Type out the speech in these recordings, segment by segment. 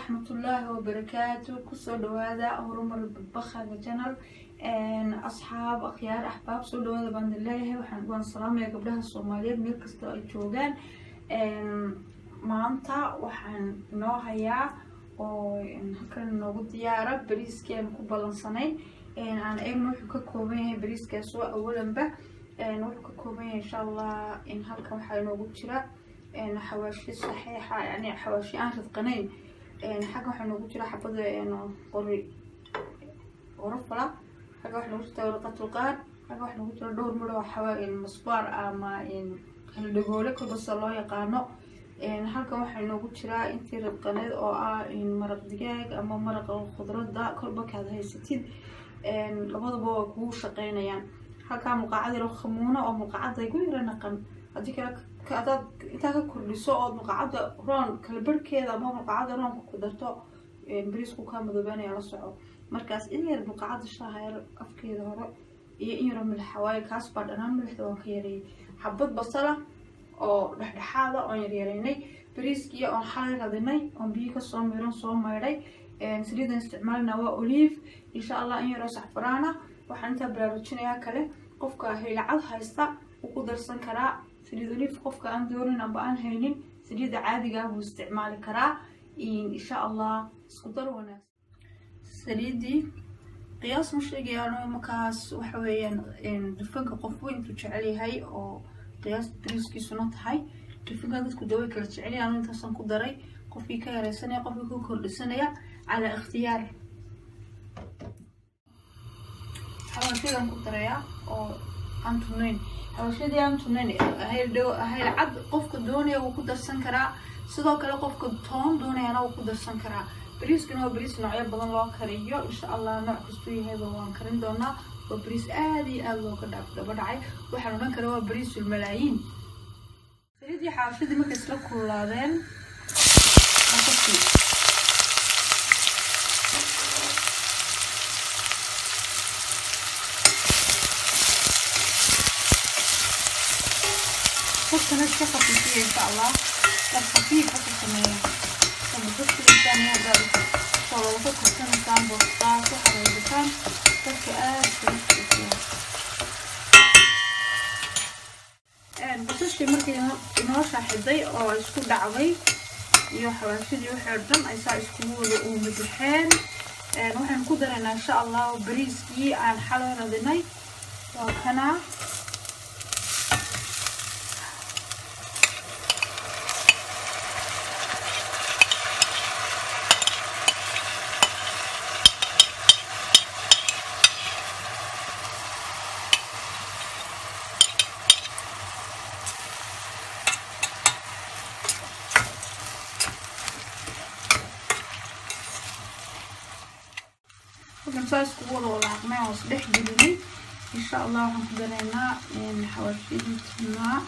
ورحمة الله وبركاته. كسر هذا هرمر بالبخ هذا جنر أصحاب أخيار أحباب سولو هذا بند الله وحنقول السلام يا قبلها الصوماليين ميركس الجوجان maanta waxaan noo hayaa oo halkan noogu diyaara bariiskeena ku balansanay aan eegno wuxuu ka kooban yahay bariiskaas oo awalanba wuxuu ka kooban yahay insha Allah in halkan waxa noogu jira xawaashi saxiixa yani xawaashi aan ridqanayn xagga waxa noogu jira xabada qori qorofla xagga waxa noogu jira warqad qaad xagga waxa noogu jira dhowr midho xawaa masbaar ama hal dhagoole kubas loo yaqaano halkan waxa noogu jira intii ridqaneed oo ah maraq digaag ama maraq khudradda kolba ka haysatid labadaba waa ku shaqeynayaan halka muqaacad yar khamuuna oo muqaacad ay ku yarnaqan hadii kala inta ka kordhiso oo muqaacada roon kala barkeeda ama muqaacada roon ku darto bariisku ka madoobaanaya la soco markaas in yar muqaacada shaahayr afkeeda hore iyo in yar milxawaay kaas baa dhanaan milixda oo ka yaray xabad basala oo dhaxdhaxaada oo yareeynay bariiskii oo xalay radinay oo biyo ka soo miran soo maydhay saliidan isticmaalna waa olive insha Allah in yaro saxfaraana waxaan inta baraarujinayaa kale qofka hilacad haysta uu ku darsan karaa saliid olive qofka aan doonin aba aan haynin saliida caadiga ah uu isticmaali karaa insha Allah isku dar wanaag saliidi qiyaas mushrigiyaano markaas waxa weeyaan dufanka qof weyn ku jecel yahay oo قياس بريسكي سنة هاي كيف قاعد تقول دوي كلا تشعلي أنا أنت صن قدري قفي كير سنة قفي كل سنة على اختيار حاول شيء أنا قدريا أو أنتونين حاول شيء دي أنتونين هاي العد قف كدوني وقدر سنكرا صدق كلا قف كدتون دوني أنا وقدر سنكرا بريسكي هو بريس نوعية بدن الله كريو إن شاء الله نعكسوي هذا وانكرين دونا وبريس آدي ألو كدافع بدعي وحنا نكره بريس الملايين. سيدي حافظي ما كسلك كلادين أكفي. بس أنا شو خفيفية إن شاء الله. لا خفيف بس كمان. لما تدخل الثانية هذا صار وقت السنة كان بسيط وحريص كان بس basashii markii inoo shaaxiday oo isku dhacday iyo xawaashidii waxa dhan ay saa isku wada u midxeen waxaan ku dareynaa insha Allah bariiskii aan xalay radinay waa kana نساس كوره ولا عقمه وصدح جديد إن شاء الله هنقدرنا نحواشي نتمع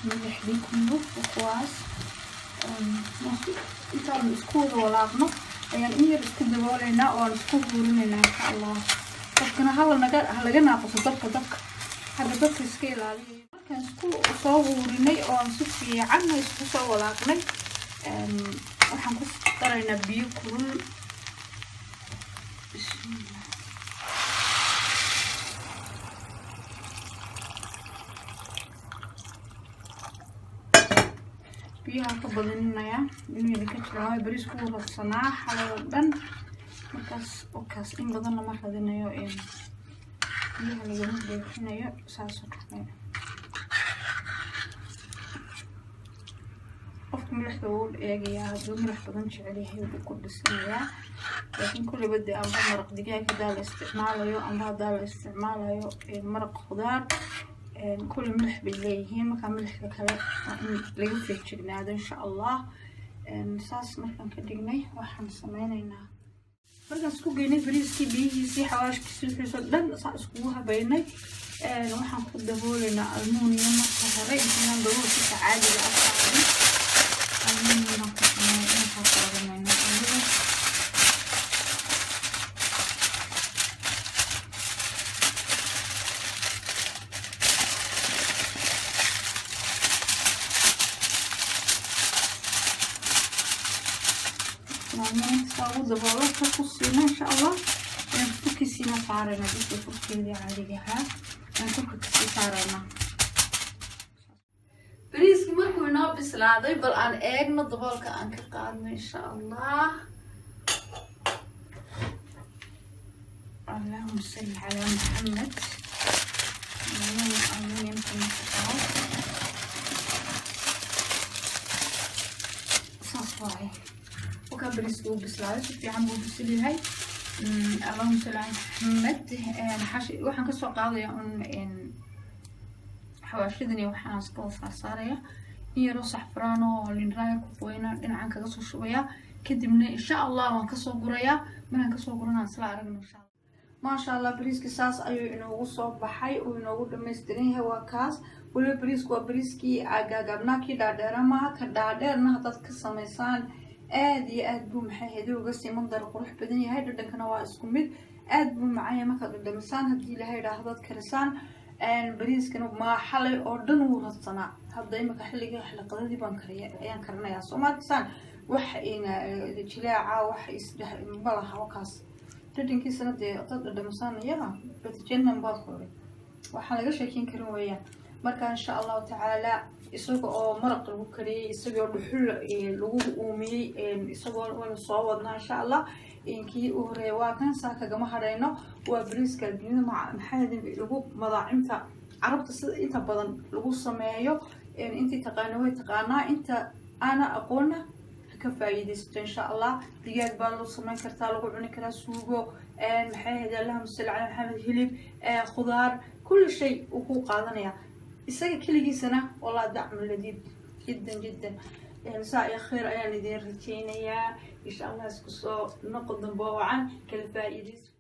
نلح ليكم وخواص إنتوا نسكوره ولا عقمه يعني إيه نسكوره ولا أو نسكوره لنا إن شاء الله لكن هلا جنا قصدك هذا بس سكيل عليه كان نسكوره صورني أو نسكي عنه نسكوره ولا عقمه وحنقدرنا بيكون بيها كبدنيا إني لكتر بريس كورة الصناعة حلا بدن وكاس إن بدن ما خدنا يو إن بيها اللي جنب بيحنا يو ساسو قفت ملح دول إيجي هذا ملح بدن شعليه وبكل السنة لكن كل بدي أمر مرق دجاج كذا الاستعمال يو أمر هذا الاستعمال يو مرق خضار كل ملح بالليه مكان ملح كذا لقيت فيه شغلنا هذا إن شاء الله نساس مكان كدقني وحن سمينا فرق سكوب جيني بريسكي بيه سي حواش كسر في صدق صار سكوبها بيني وحن خده لنا ألمونيوم مصهري إحنا ندور في سعادة الأسعار ألمونيوم من ساود بولا كقصينا إن شاء الله نفك سينا صارنا بس نفك اللي عليها نفك كسي صارنا بريس مركو نابس العادي بل عن أجمل ضبالك عنك قادم إن شاء الله اللهم صل على محمد آمين يمكن صاصواي وكان بريسكو بسلاش في عم بوسلي هاي اللهم صل على محمد حاشي وحن كسو قاضي ان حواشدني وحن اسكو صاريا يرو صحفرانو لين راي كوينا دينعان كغا سو شوبيا كدبنا ان شاء الله وان كسو غوريا markaan kasoo guranaa isla aragno insha Allah ma sha Allah bariiska saas ayuu inoogu soo baxay oo inoogu dhameystiran yahay waa kaas waliba bariisku waa bariiskii agagabnaa kii dhaadheera maaha ka dhaadheerna haddaad ka samaysaan aad iyo aad buu maxay ahayd uga sii mandar qurux badan yahay dhadhankana waa isku mid aad buu macaan markaad dhadhamisaan haddii ilaahay idhaahdo dad karisaan bariiskana ma xalay oo dhan wuu radsanaa hadda imika xilliga xilqadadii baan ayaan karinayaa Soomaalisaan wax ina jilaaca wax isdhax malaha wakaas dadinkiisana dad dhadhamisaan iyaga batijenan baad qoray waxa laga sheekin karin weeyaan marka insha Allah ta'ala isaga oo maraq lagu kariyay isaga dhuxul lagu uumiyay isagoo wada soo wadnaa insha Allah inkii uu horeeyay waa kan saaka gama hareyno waa bariiska dunida maxay lagu madaacimta carabta sida inta badan lagu sameeyo intii taqaano way taqaanaa inta ana aqoona كفايدست إن شاء الله دجاج بالو سمين كرتا لو عوني كرا سوغو محاهد اللهم صل على محمد هلب خضار كل شيء وكو قادنيا إساقي كل سنة والله دعم لذيذ جدا جدا مساء خير أيان لدين رتينيا إن شاء الله اسكسو نقدم بوعا كالفائدست